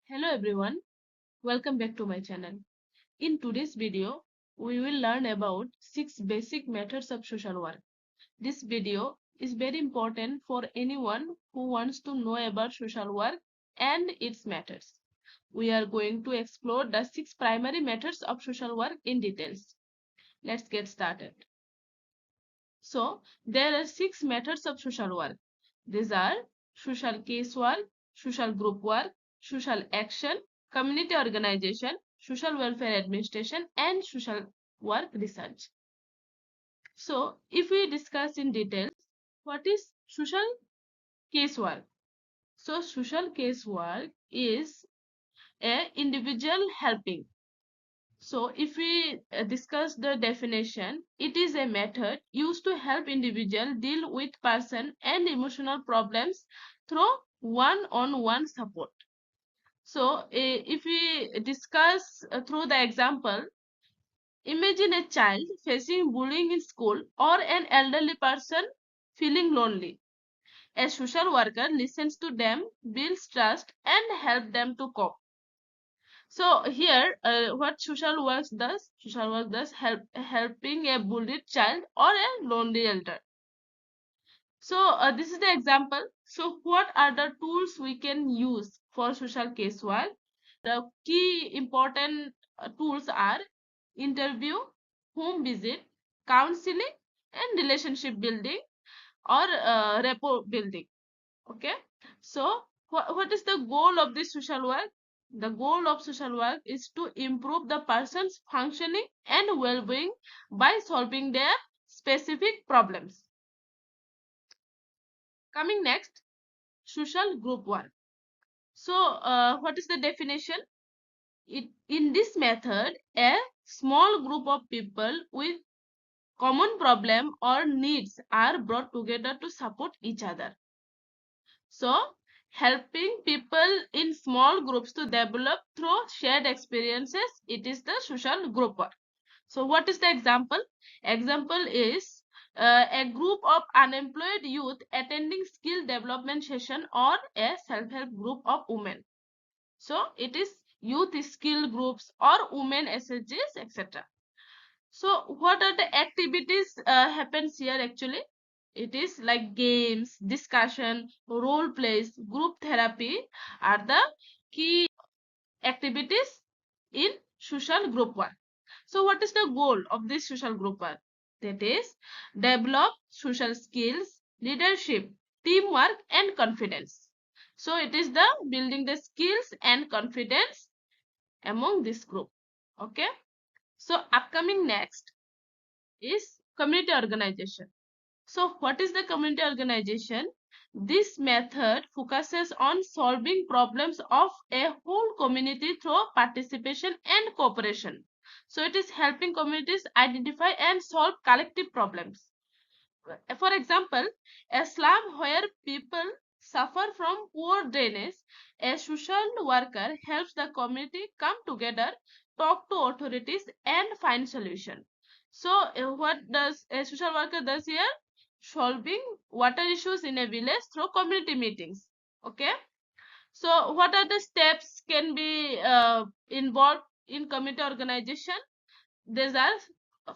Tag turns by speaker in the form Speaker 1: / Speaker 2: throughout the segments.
Speaker 1: Hello everyone, welcome back to my channel. In today's video, we will learn about 6 basic methods of social work. This video is very important for anyone who wants to know about social work and its methods. We are going to explore the 6 primary methods of social work in details. Let's get started. So, there are 6 methods of social work. These are social case work, social group work, social action, community organization, social welfare administration, and social work research. So, if we discuss in detail, what is social case work? So, social case work is a individual helping. So, if we discuss the definition, it is a method used to help individual deal with person and emotional problems through one-on-one support. So, if we discuss through the example, imagine a child facing bullying in school or an elderly person feeling lonely. A social worker listens to them, builds trust, and helps them to cope. So here, what social work does? Social work does helping a bullied child or a lonely elder. So this is the example. So what are the tools we can use for social case work? The key important tools are interview, home visit, counseling, and relationship building or rapport building. Okay, so what is the goal of this social work? The goal of social work is to improve the person's functioning and well-being by solving their specific problems. Coming next, social group work. So what is the definition? In this method, a small group of people with common problem or needs are brought together to support each other. So, helping people in small groups to develop through shared experiences, it is the social group work. So, what is the example? Example is a group of unemployed youth attending skill development session or a self-help group of women. So, it is youth skill groups or women SHGs, etc. So, what are the activities happens here actually? It is like games, discussion, role plays, group therapy are the key activities in social group work. So what is the goal of this social group work? That is develop social skills, leadership, teamwork and confidence. So it is the building the skills and confidence among this group. Okay. So upcoming next is community organization. So what is the community organization? This method focuses on solving problems of a whole community through participation and cooperation. So it is helping communities identify and solve collective problems. For example, a slum where people suffer from poor drainage, a social worker helps the community come together, talk to authorities and find solution. So what does a social worker does here? Solving water issues in a village through community meetings. Okay, so what are the steps can be involved in community organization? These are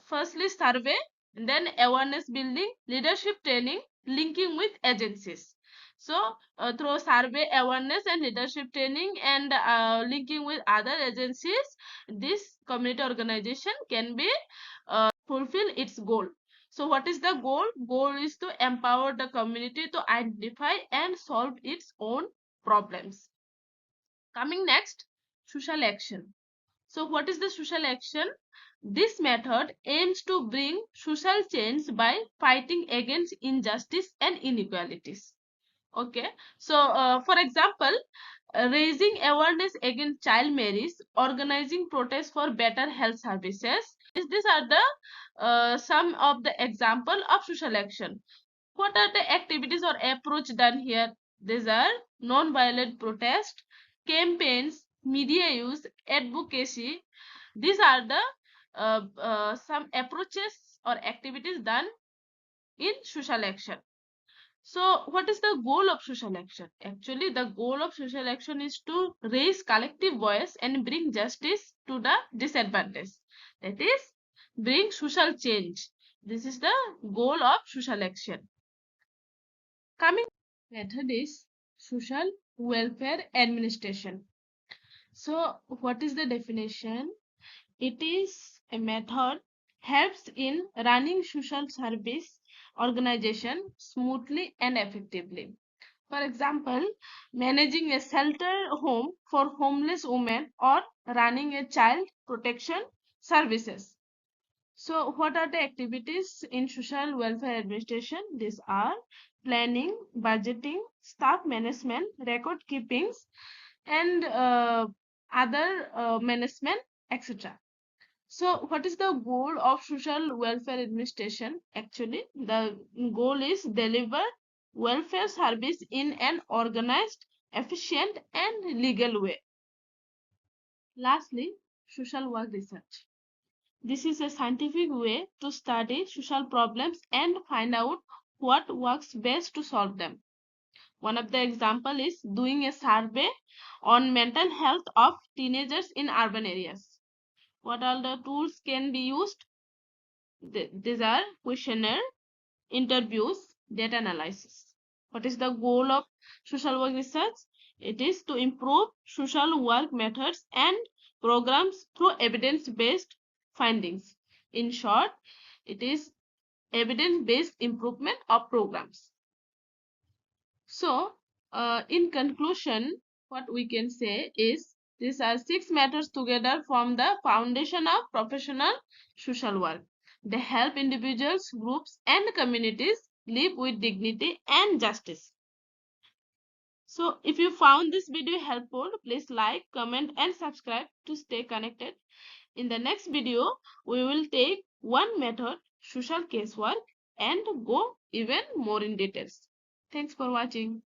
Speaker 1: firstly survey, then awareness building, leadership training, linking with agencies. So through survey, awareness and leadership training and linking with other agencies, this community organization can be fulfill its goal. So what is the goal? Goal is to empower the community to identify and solve its own problems. Coming next, social action. So what is the social action? This method aims to bring social change by fighting against injustice and inequalities. Okay, so for example, raising awareness against child marriage, organizing protests for better health services. These are the some of the example of social action. What are the activities or approach done here? These are non-violent protest, campaigns, media use, advocacy. These are the some approaches or activities done in social action. So what is the goal of social action? Actually, the goal of social action is to raise collective voice and bring justice to the disadvantaged. That is, bring social change. This is the goal of social action. Coming method is social welfare administration. So what is the definition? It is a method helps in running social service organization smoothly and effectively. For example, managing a shelter home for homeless women or running a child protection services. So what are the activities in social welfare administration? These are planning, budgeting, staff management, record keepings, and other management, etc. So what is the goal of social welfare administration? Actually, the goal is deliver welfare service in an organized, efficient and legal way. Lastly, social work research. This is a scientific way to study social problems and find out what works best to solve them. One of the example is doing a survey on mental health of teenagers in urban areas. What all the tools can be used? These are questionnaire, interviews, data analysis. What is the goal of social work research? It is to improve social work methods and programs through evidence-based findings. In short, it is evidence-based improvement of programs. So, in conclusion, what we can say is these are 6 methods together form the foundation of professional social work. They help individuals, groups, and communities live with dignity and justice. So, if you found this video helpful, please like, comment, and subscribe to stay connected. In the next video, we will take one method, social casework, and go even more in details. Thanks for watching.